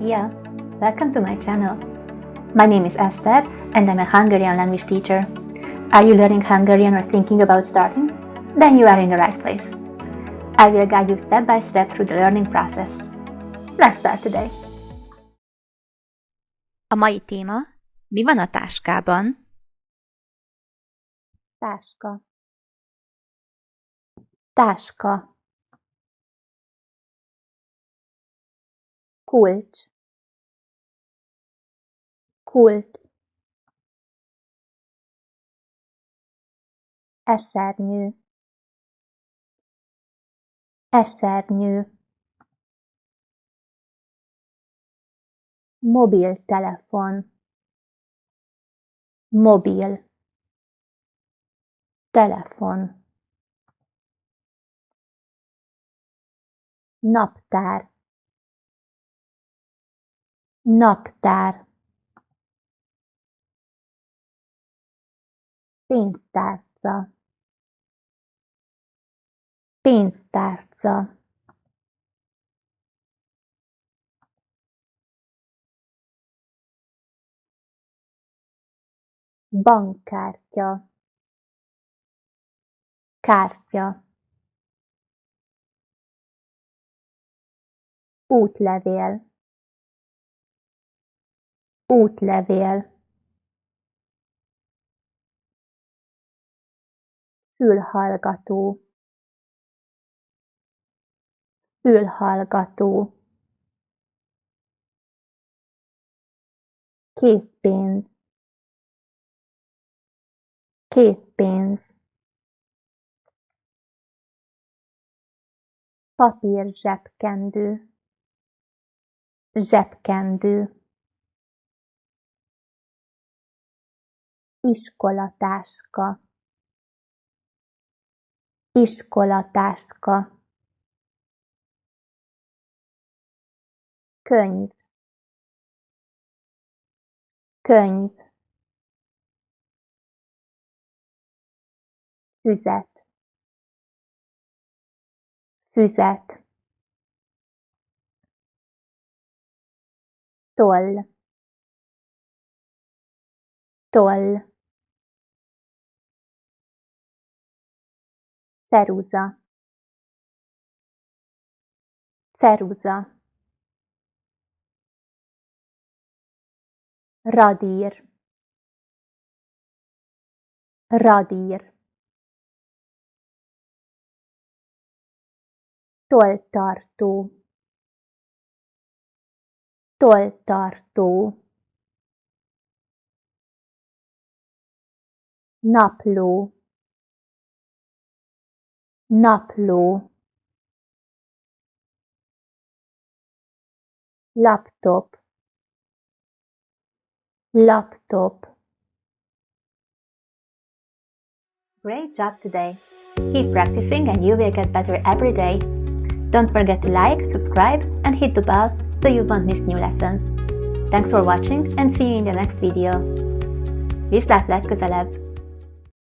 Szia! Welcome to my channel. My name is Esther and I'm a Hungarian language teacher. Are you learning Hungarian or thinking about starting? Then you are in the right place. I will guide you step by step through the learning process. Let's start today. A mai téma: mi van a táskában? Táska. Táska. Kulcs. Kult. Esernyő. Esernyő. Mobiltelefon. Mobil. Telefon. Naptár. Naptár. Pénztárca. Pénztárca. Bankkártya. Kártya. Útlevél. Útlevél. Fülhallgató. Fülhallgató. Készpénz. Készpénz. Papír zsebkendő. Zsebkendő. Iskolatáska. Iskolatáska. Könyv. Könyv. Füzet. Füzet. Toll. Toll. Ceruza. Ceruza. Radír. Radír. Tolltartó. Tolltartó. Napló. Napló. Laptop. Laptop. Great job today! Keep practicing and you will get better every day. Don't forget to like, subscribe and hit the bell so you won't miss new lessons. Thanks for watching and see you in the next video. Viszlát legközelebb!